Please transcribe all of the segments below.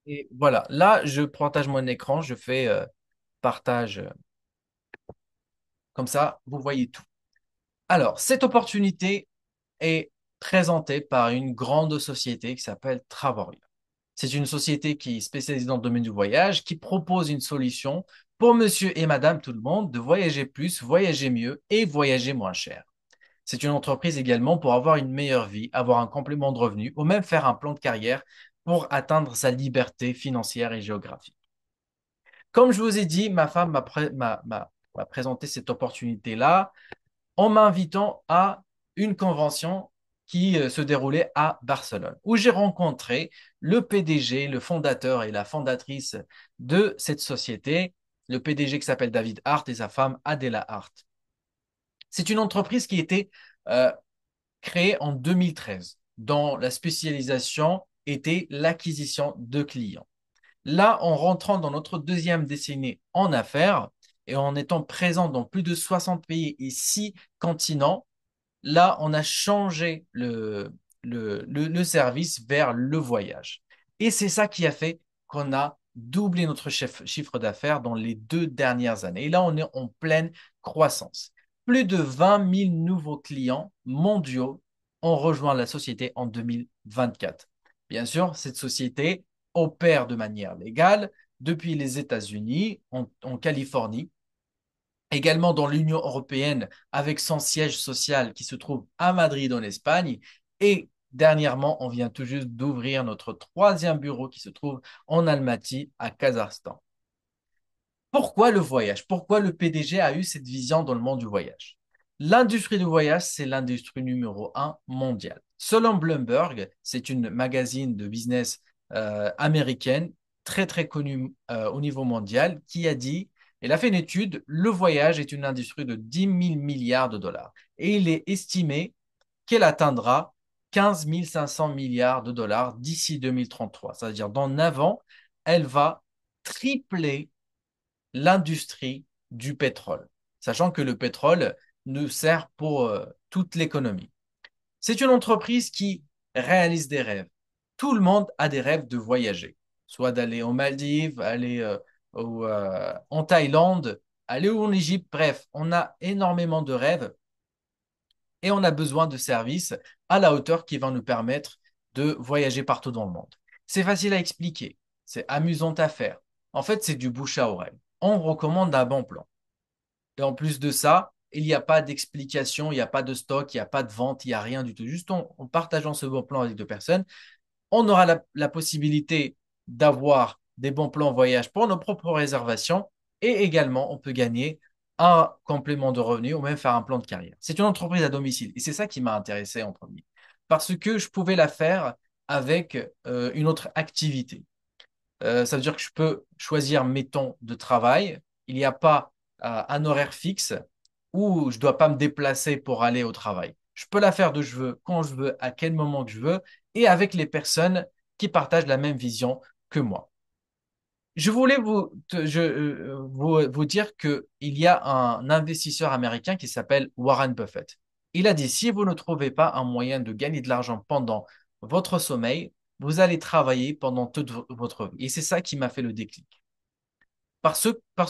Et voilà, là, je partage mon écran, je fais partage comme ça, vous voyez tout. Alors, cette opportunité est présentée par une grande société qui s'appelle Travaria. C'est une société qui est spécialisée dans le domaine du voyage, qui propose une solution pour monsieur et madame tout le monde de voyager plus, voyager mieux et voyager moins cher. C'est une entreprise également pour avoir une meilleure vie, avoir un complément de revenus ou même faire un plan de carrière pour atteindre sa liberté financière et géographique. Comme je vous ai dit, ma femme m'a présenté cette opportunité-là en m'invitant à une convention qui se déroulait à Barcelone, où j'ai rencontré le PDG, le fondateur et la fondatrice de cette société, le PDG qui s'appelle David Hart et sa femme Adela Hart. C'est une entreprise qui a été euh, créée en 2013, dont la spécialisation était l'acquisition de clients. Là, en rentrant dans notre deuxième décennie en affaires et en étant présent dans plus de 60 pays et 6 continents, là, on a changé le service vers le voyage. Et c'est ça qui a fait qu'on a doublé notre chiffre d'affaires dans les 2 dernières années. Et là, on est en pleine croissance. Plus de 20 000 nouveaux clients mondiaux ont rejoint la société en 2024. Bien sûr, cette société opère de manière légale depuis les États-Unis, en Californie, également dans l'Union européenne avec son siège social qui se trouve à Madrid en Espagne. Et dernièrement, on vient tout juste d'ouvrir notre troisième bureau qui se trouve en Almaty à Kazakhstan. Pourquoi le voyage? Pourquoi le PDG a eu cette vision dans le monde du voyage? L'industrie du voyage, c'est l'industrie numéro un mondiale. Selon Bloomberg, c'est une magazine de business américaine très très connue au niveau mondial qui a dit, elle a fait une étude, le voyage est une industrie de 10 000 milliards de dollars et il est estimé qu'elle atteindra 15 500 milliards de dollars d'ici 2033. C'est-à-dire dans 9 ans, elle va tripler l'industrie du pétrole, sachant que le pétrole nous sert pour toute l'économie. C'est une entreprise qui réalise des rêves. Tout le monde a des rêves de voyager, soit d'aller aux Maldives, aller en Thaïlande, aller en Égypte. Bref, on a énormément de rêves et on a besoin de services à la hauteur qui vont nous permettre de voyager partout dans le monde. C'est facile à expliquer, c'est amusant à faire. En fait, c'est du bouche à oreille. On recommande un bon plan. Et en plus de ça, il n'y a pas d'explication, il n'y a pas de stock, il n'y a pas de vente, il n'y a rien du tout. Juste en partageant ce bon plan avec deux personnes, on aura la possibilité d'avoir des bons plans voyage pour nos propres réservations et également on peut gagner un complément de revenu ou même faire un plan de carrière. C'est une entreprise à domicile et c'est ça qui m'a intéressé en premier parce que je pouvais la faire avec une autre activité. Ça veut dire que je peux choisir mes temps de travail. Il n'y a pas un horaire fixe où je ne dois pas me déplacer pour aller au travail. Je peux la faire de je veux, quand je veux, à quel moment que je veux et avec les personnes qui partagent la même vision que moi. Je voulais vous dire qu'il y a un investisseur américain qui s'appelle Warren Buffett. Il a dit, si vous ne trouvez pas un moyen de gagner de l'argent pendant votre sommeil, vous allez travailler pendant toute votre vie. Et c'est ça qui m'a fait le déclic. Parce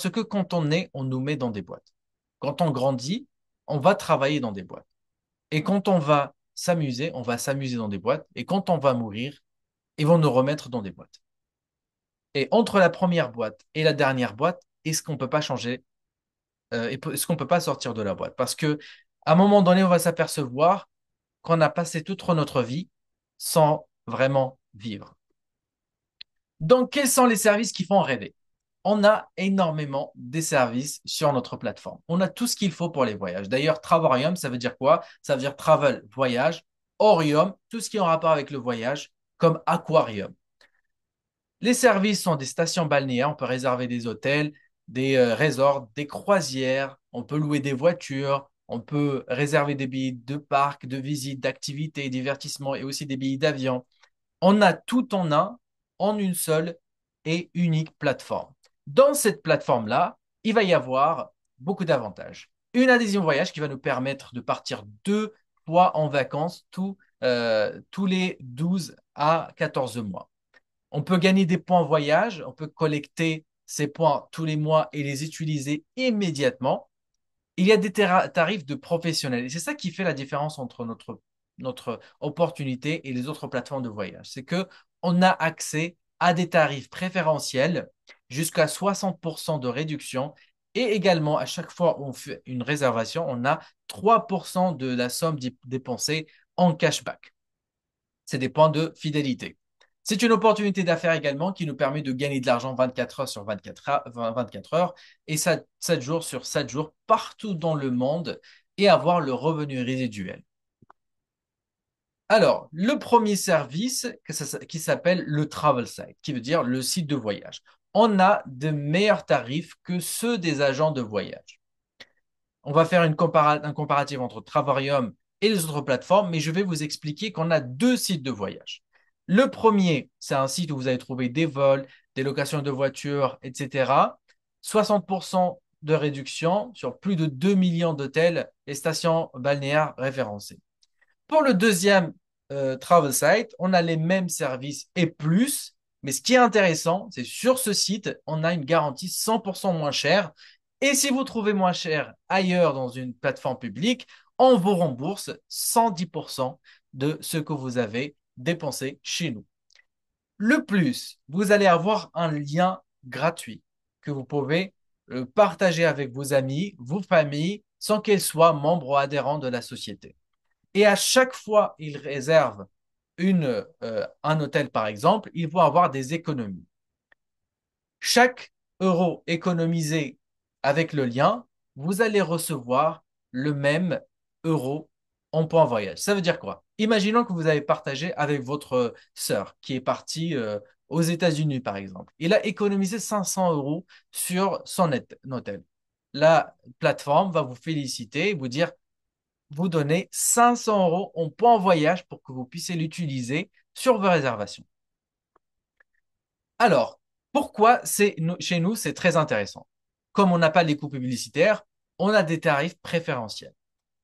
que quand on est, on nous met dans des boîtes. Quand on grandit, on va travailler dans des boîtes. Et quand on va s'amuser dans des boîtes. Et quand on va mourir, ils vont nous remettre dans des boîtes. Et entre la première boîte et la dernière boîte, est-ce qu'on ne peut pas changer, est-ce qu'on ne peut pas sortir de la boîte? Parce que à un moment donné, on va s'apercevoir qu'on a passé toute notre vie sans vraiment vivre. Donc, quels sont les services qui font rêver? On a énormément de services sur notre plateforme. On a tout ce qu'il faut pour les voyages. D'ailleurs, Travorium, ça veut dire quoi? Ça veut dire travel, voyage. Orium, tout ce qui est en rapport avec le voyage, comme aquarium. Les services sont des stations balnéaires. On peut réserver des hôtels, des resorts, des croisières. On peut louer des voitures. On peut réserver des billets de parc, de visite, d'activités, divertissements et aussi des billets d'avion. On a tout en un, en une seule et unique plateforme. Dans cette plateforme-là, il va y avoir beaucoup d'avantages. Une adhésion voyage qui va nous permettre de partir 2 fois en vacances tous les 12 à 14 mois. On peut gagner des points voyage, on peut collecter ces points tous les mois et les utiliser immédiatement. Il y a des tarifs de professionnels. Et c'est ça qui fait la différence entre notre opportunité et les autres plateformes de voyage. C'est que on a accès à des tarifs préférentiels jusqu'à 60% de réduction. Et également, à chaque fois où on fait une réservation, on a 3% de la somme dépensée en cashback. C'est des points de fidélité. C'est une opportunité d'affaires également qui nous permet de gagner de l'argent 24 heures sur 24 heures et 7 jours sur 7 jours partout dans le monde et avoir le revenu résiduel. Alors, le premier service qui s'appelle le Travel Site, qui veut dire le site de voyage. On a de meilleurs tarifs que ceux des agents de voyage. On va faire un comparatif entre Travarium et les autres plateformes, mais je vais vous expliquer qu'on a deux sites de voyage. Le premier, c'est un site où vous allez trouver des vols, des locations de voitures, etc. 60% de réduction sur plus de 2 millions d'hôtels et stations balnéaires référencées. Pour le deuxième travel site, on a les mêmes services et plus, mais ce qui est intéressant, c'est sur ce site, on a une garantie 100% moins chère. Et si vous trouvez moins cher ailleurs dans une plateforme publique, on vous rembourse 110% de ce que vous avez dépensé chez nous. Le plus, vous allez avoir un lien gratuit que vous pouvez partager avec vos amis, vos familles, sans qu'elles soient membres ou adhérents de la société. Et à chaque fois ils réservent un hôtel, par exemple, ils vont avoir des économies. Chaque euro économisé avec le lien, vous allez recevoir le même euro en point voyage. Ça veut dire quoi? Imaginons que vous avez partagé avec votre sœur qui est partie aux États-Unis, par exemple. Il a économisé 500 euros sur son hôtel. La plateforme va vous féliciter et vous dire vous donner 500 euros en points voyage pour que vous puissiez l'utiliser sur vos réservations. Alors, pourquoi chez nous, c'est très intéressant? Comme on n'a pas les coûts publicitaires, on a des tarifs préférentiels.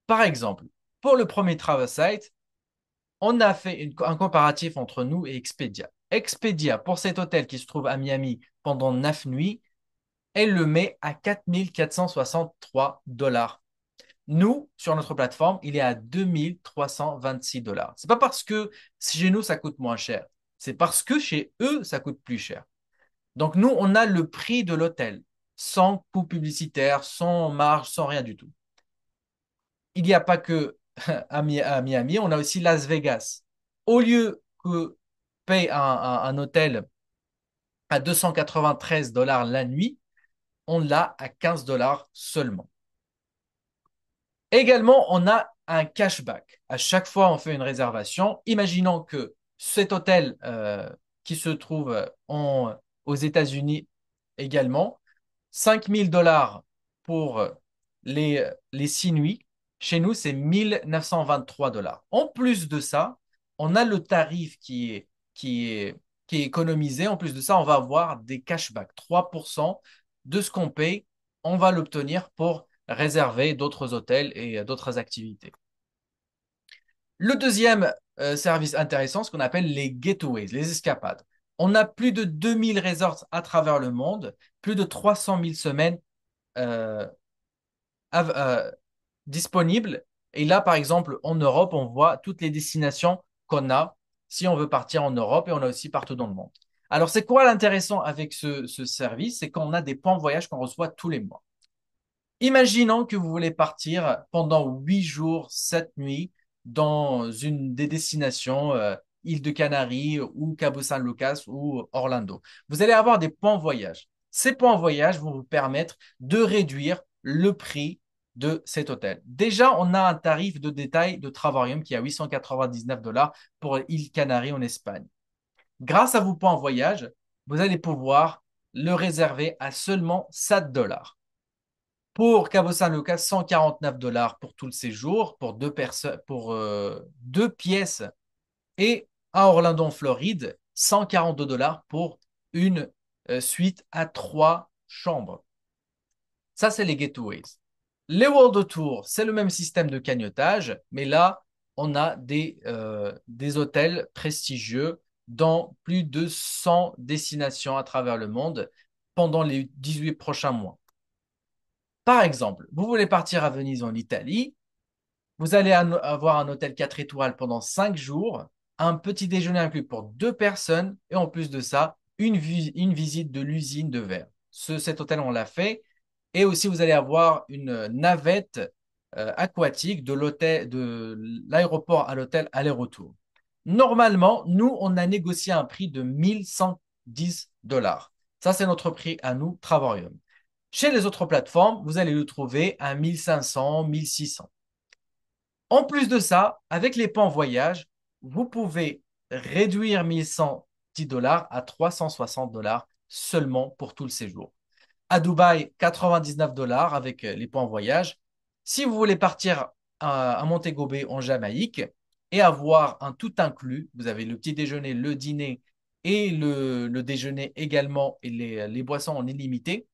Par exemple, pour le premier travel site, on a fait un comparatif entre nous et Expedia. Expedia, pour cet hôtel qui se trouve à Miami pendant 9 nuits, elle le met à 4 463 $. Nous, sur notre plateforme, il est à 2 326 $. C'est pas parce que chez nous, ça coûte moins cher. C'est parce que chez eux, ça coûte plus cher. Donc, nous, on a le prix de l'hôtel, sans coût publicitaire, sans marge, sans rien du tout. Il n'y a pas que à Miami, on a aussi Las Vegas. Au lieu que paye un hôtel à 293 $ la nuit, on l'a à 15 $ seulement. Également, on a un cashback. À chaque fois, on fait une réservation. Imaginons que cet hôtel qui se trouve aux États-Unis également, 5 000 $ pour les 6 nuits. Chez nous, c'est 1 923 $. En plus de ça, on a le tarif qui est, qui est économisé. En plus de ça, on va avoir des cashbacks. 3% de ce qu'on paye, on va l'obtenir pour réserver d'autres hôtels et d'autres activités. Le deuxième service intéressant, ce qu'on appelle les getaways, les escapades. On a plus de 2000 resorts à travers le monde, plus de 300 000 semaines euh, euh, disponibles. Et là, par exemple, en Europe, on voit toutes les destinations qu'on a si on veut partir en Europe et on a aussi partout dans le monde. Alors, c'est quoi l'intéressant avec ce service? C'est qu'on a des points de voyage qu'on reçoit tous les mois. Imaginons que vous voulez partir pendant 8 jours, 7 nuits dans une des destinations, île de Canaries ou Cabo San Lucas ou Orlando. Vous allez avoir des points voyage. Ces points voyage vont vous permettre de réduire le prix de cet hôtel. Déjà, on a un tarif de détail de Travarium qui est à 899 $ pour île Canaries en Espagne. Grâce à vos points voyage, vous allez pouvoir le réserver à seulement 7 $. Pour Cabo San Lucas, 149 $ pour tout le séjour, pour deux personnes, pour 2 pièces. Et à Orlando, en Floride, 142 $ pour une suite à 3 chambres. Ça, c'est les gateways. Les World Tour, c'est le même système de cagnotage, mais là, on a des hôtels prestigieux dans plus de 100 destinations à travers le monde pendant les 18 prochains mois. Par exemple, vous voulez partir à Venise en Italie, vous allez avoir un hôtel 4 étoiles pendant 5 jours, un petit déjeuner inclus pour 2 personnes et en plus de ça, une visite de l'usine de verre. Cet hôtel, on l'a fait. Et aussi, vous allez avoir une navette aquatique de l'aéroport à l'hôtel aller-retour. Normalement, nous, on a négocié un prix de 1110 $. Ça, c'est notre prix à nous, Travarium. Chez les autres plateformes, vous allez le trouver à 1500, 1600. En plus de ça, avec les points voyage, vous pouvez réduire 1110 $ à 360 $ seulement pour tout le séjour. À Dubaï, 99 $ avec les points voyage. Si vous voulez partir à Montego Bay en Jamaïque et avoir un tout inclus, vous avez le petit déjeuner, le dîner et le déjeuner également et les boissons en illimité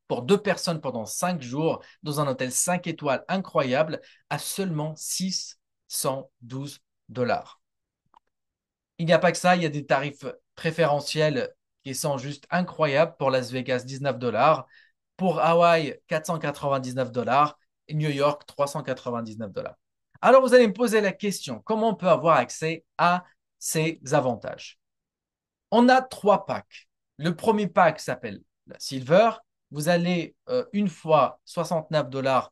pour 2 personnes pendant 5 jours dans un hôtel 5 étoiles incroyable à seulement 612 $. Il n'y a pas que ça, il y a des tarifs préférentiels qui sont juste incroyables pour Las Vegas, 19 $, pour Hawaï, 499 $ et New York, 399 $. Alors vous allez me poser la question, comment on peut avoir accès à ces avantages? On a 3 packs. Le premier pack s'appelle la Silver. Vous allez une fois 69 $,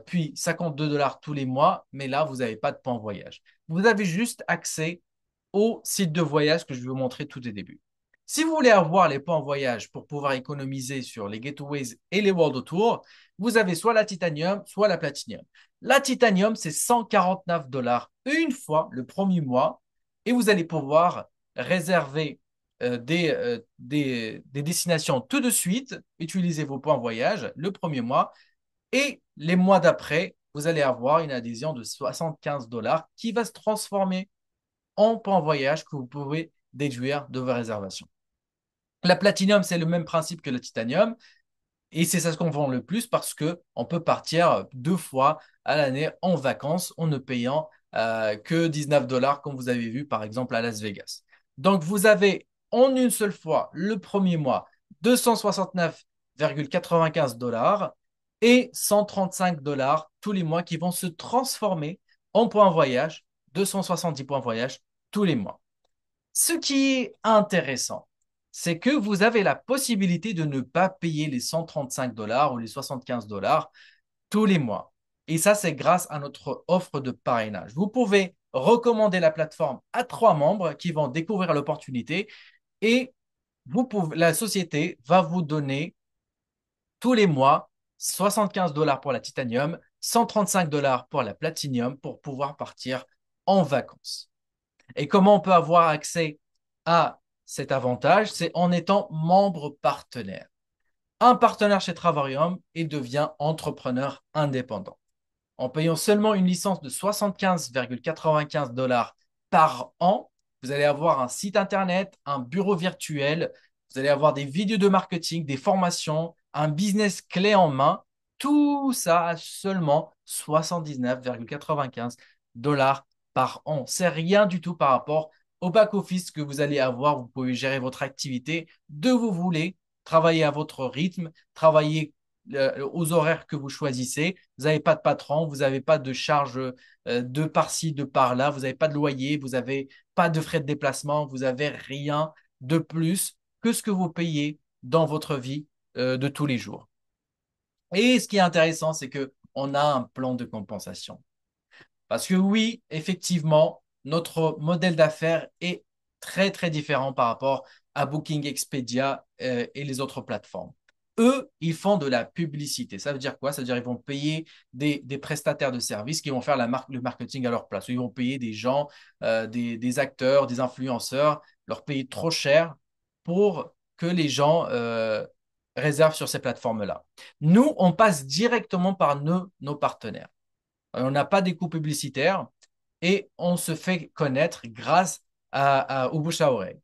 puis 52 $ tous les mois, mais là, vous n'avez pas de points voyage. Vous avez juste accès au site de voyage que je vais vous montrer tout au début. Si vous voulez avoir les points voyage pour pouvoir économiser sur les Gateways et les World Tour, vous avez soit la Titanium, soit la Platinum. La Titanium, c'est 149 $ une fois le premier mois et vous allez pouvoir réserver des destinations tout de suite, utilisez vos points voyage le premier mois et les mois d'après, vous allez avoir une adhésion de 75 $ qui va se transformer en points voyage que vous pouvez déduire de vos réservations. La Platinum, c'est le même principe que le Titanium. Et c'est ça ce qu'on vend le plus parce que on peut partir 2 fois à l'année en vacances en ne payant que 19 $ comme vous avez vu par exemple à Las Vegas. Donc vous avez en une seule fois le premier mois 269,95 $ et 135 $ tous les mois qui vont se transformer en points voyage, 270 points voyage tous les mois. Ce qui est intéressant, c'est que vous avez la possibilité de ne pas payer les 135 $ ou les 75 $ tous les mois. Et ça, c'est grâce à notre offre de parrainage. Vous pouvez recommander la plateforme à 3 membres qui vont découvrir l'opportunité et la société va vous donner tous les mois 75 $ pour la Titanium, 135 $ pour la Platinum pour pouvoir partir en vacances. Et comment on peut avoir accès à cet avantage? C'est en étant membre partenaire. Un partenaire chez Travarium et devient entrepreneur indépendant. En payant seulement une licence de 75,95 $ par an, vous allez avoir un site internet, un bureau virtuel, vous allez avoir des vidéos de marketing, des formations, un business clé en main. Tout ça à seulement 79,95 $ par an. C'est rien du tout par rapport au back-office que vous allez avoir. Vous pouvez gérer votre activité de où vous voulez, travailler à votre rythme, travailler aux horaires que vous choisissez. Vous n'avez pas de patron, vous n'avez pas de charge de par-ci, de par-là, vous n'avez pas de loyer, vous n'avez pas de frais de déplacement, vous n'avez rien de plus que ce que vous payez dans votre vie de tous les jours. Et ce qui est intéressant, c'est que on a un plan de compensation. Parce que oui, effectivement, notre modèle d'affaires est très, très différent par rapport à Booking, Expedia et les autres plateformes. Eux, ils font de la publicité. Ça veut dire quoi? Ça veut dire qu'ils vont payer des prestataires de services qui vont faire le marketing à leur place. Ils vont payer des gens, des acteurs, des influenceurs, leur payer trop cher pour que les gens réservent sur ces plateformes-là. Nous, on passe directement par nos partenaires. On n'a pas des coûts publicitaires et on se fait connaître grâce au bouche à oreille.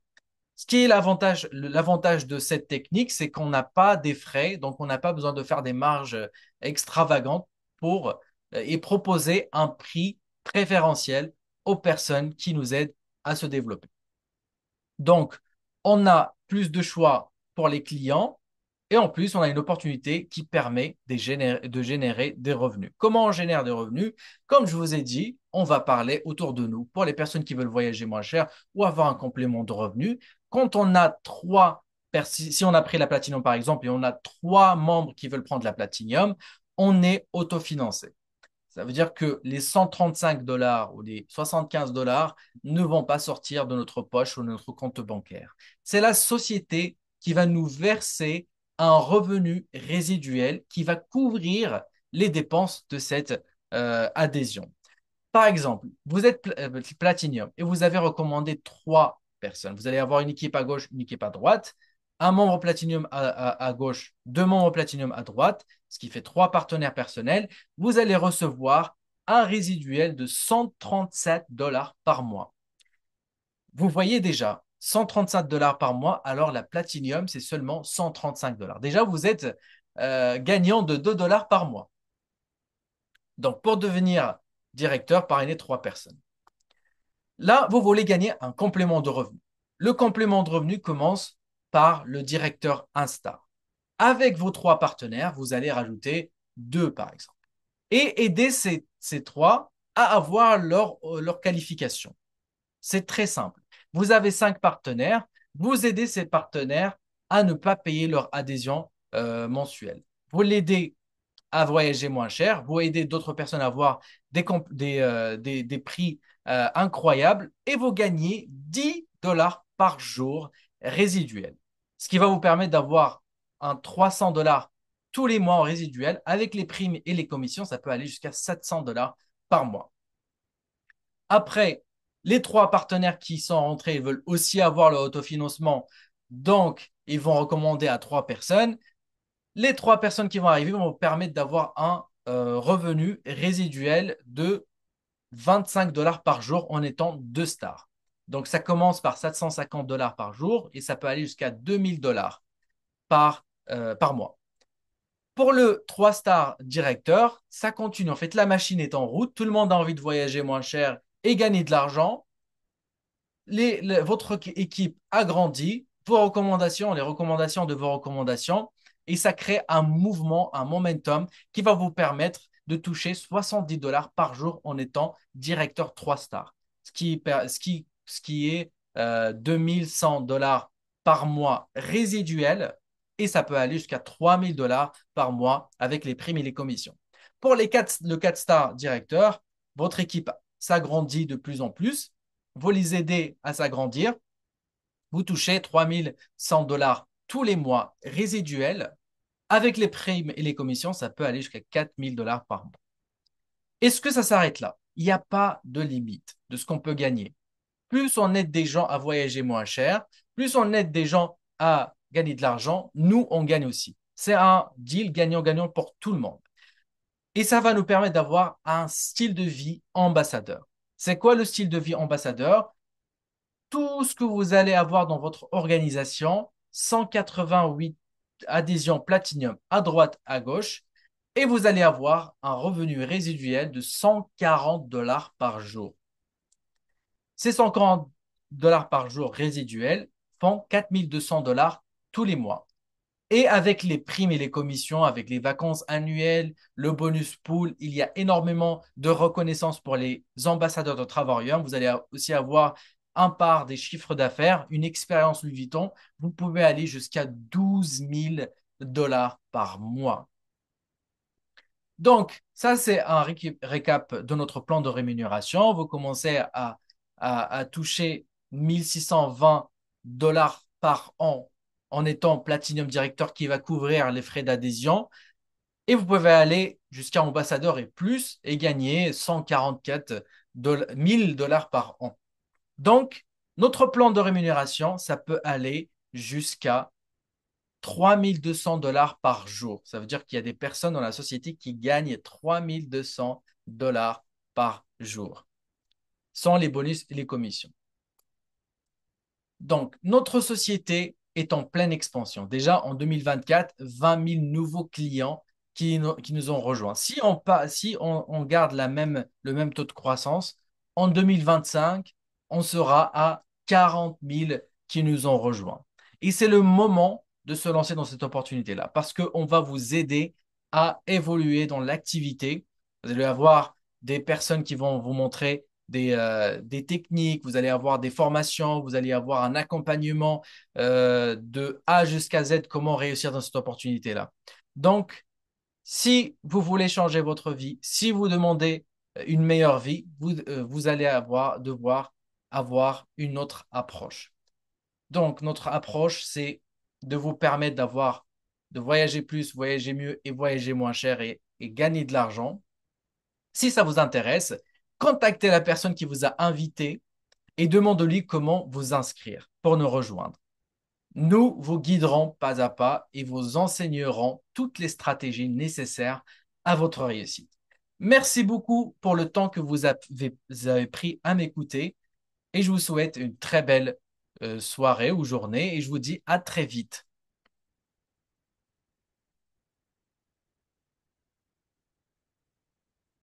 Ce qui est l'avantage de cette technique, c'est qu'on n'a pas des frais, donc on n'a pas besoin de faire des marges extravagantes pour et proposer un prix préférentiel aux personnes qui nous aident à se développer. Donc, on a plus de choix pour les clients et en plus, on a une opportunité qui permet de générer des revenus. Comment on génère des revenus? Comme je vous ai dit, on va parler autour de nous pour les personnes qui veulent voyager moins cher ou avoir un complément de revenus. Quand on a si on a pris la Platinum par exemple et on a trois membres qui veulent prendre la Platinum, on est autofinancé. Ça veut dire que les 135 dollars ou les 75 dollars ne vont pas sortir de notre poche ou de notre compte bancaire. C'est la société qui va nous verser un revenu résiduel qui va couvrir les dépenses de cette adhésion. Par exemple, vous êtes Platinum et vous avez recommandé trois personnes. Vous allez avoir une équipe à gauche, une équipe à droite, un membre Platinum à gauche, deux membres Platinum à droite, ce qui fait trois partenaires personnels. Vous allez recevoir un résiduel de 137 dollars par mois. Vous voyez déjà, 137 dollars par mois, alors la Platinum, c'est seulement 135 dollars. Déjà, vous êtes gagnant de 2 dollars par mois. Donc, pour devenir directeur, parrainer trois personnes. Là, vous voulez gagner un complément de revenu. Le complément de revenu commence par le directeur Insta. Avec vos trois partenaires, vous allez rajouter deux, par exemple, et aider ces trois à avoir leur qualification. C'est très simple. Vous avez cinq partenaires, vous aidez ces partenaires à ne pas payer leur adhésion mensuelle. Vous l'aidez à voyager moins cher, vous aidez d'autres personnes à avoir des prix incroyables et vous gagnez 10 dollars par jour résiduel. Ce qui va vous permettre d'avoir un 300 dollars tous les mois en résiduel. Avec les primes et les commissions, ça peut aller jusqu'à 700 dollars par mois. Après, les trois partenaires qui sont rentrés ils veulent aussi avoir le autofinancement. Donc, ils vont recommander à trois personnes. Les trois personnes qui vont arriver vont vous permettre d'avoir un revenu résiduel de 25 dollars par jour en étant deux stars. Donc, ça commence par 750 dollars par jour et ça peut aller jusqu'à 2000 dollars par mois. Pour le 3 stars directeur, ça continue. En fait, la machine est en route. Tout le monde a envie de voyager moins cher et gagner de l'argent. Votre équipe a grandi, les recommandations de vos recommandations, et ça crée un mouvement, un momentum qui va vous permettre de toucher 70 dollars par jour en étant directeur 3 stars, ce qui est 2100 dollars par mois résiduel, et ça peut aller jusqu'à 3000 dollars par mois avec les primes et les commissions. Pour le 4 stars directeur, votre équipe s'agrandit de plus en plus, vous les aidez à s'agrandir, vous touchez 3100 dollars tous les mois résiduels. Avec les primes et les commissions, ça peut aller jusqu'à 4000 dollars par mois. Est-ce que ça s'arrête là? Il n'y a pas de limite de ce qu'on peut gagner. Plus on aide des gens à voyager moins cher, plus on aide des gens à gagner de l'argent, nous, on gagne aussi. C'est un deal gagnant-gagnant pour tout le monde. Et ça va nous permettre d'avoir un style de vie ambassadeur. C'est quoi le style de vie ambassadeur? Tout ce que vous allez avoir dans votre organisation, 188 adhésions Platinum à droite, à gauche, et vous allez avoir un revenu résiduel de 140 dollars par jour. Ces 140 dollars par jour résiduels font 4200 dollars tous les mois. Et avec les primes et les commissions, avec les vacances annuelles, le bonus pool, il y a énormément de reconnaissance pour les ambassadeurs de Travailleur. Vous allez aussi avoir un part des chiffres d'affaires, une expérience Louis Vuitton. Vous pouvez aller jusqu'à 12 000 dollars par mois. Donc, ça, c'est un récap de notre plan de rémunération. Vous commencez à toucher 1620 dollars par an en étant Platinum Directeur qui va couvrir les frais d'adhésion. Et vous pouvez aller jusqu'à ambassadeur et plus et gagner 144 000 dollars par an. Donc, notre plan de rémunération, ça peut aller jusqu'à 3200 dollars par jour. Ça veut dire qu'il y a des personnes dans la société qui gagnent 3200 dollars par jour, sans les bonus et les commissions. Donc, notre société est en pleine expansion. Déjà, en 2024, 20 000 nouveaux clients qui nous ont rejoints. Si on garde le même taux de croissance, en 2025, on sera à 40 000 qui nous ont rejoints. Et c'est le moment de se lancer dans cette opportunité-là parce qu'on va vous aider à évoluer dans l'activité. Vous allez avoir des personnes qui vont vous montrer des techniques, vous allez avoir des formations, vous allez avoir un accompagnement de A jusqu'à Z, comment réussir dans cette opportunité-là. Donc, si vous voulez changer votre vie, si vous demandez une meilleure vie, vous allez devoir avoir une autre approche. Donc, notre approche, c'est de vous permettre de voyager plus, voyager mieux et voyager moins cher et gagner de l'argent. Si ça vous intéresse, contactez la personne qui vous a invité et demandez-lui comment vous inscrire pour nous rejoindre. Nous vous guiderons pas à pas et vous enseignerons toutes les stratégies nécessaires à votre réussite. Merci beaucoup pour le temps que vous avez pris à m'écouter et je vous souhaite une très belle soirée ou journée et je vous dis à très vite.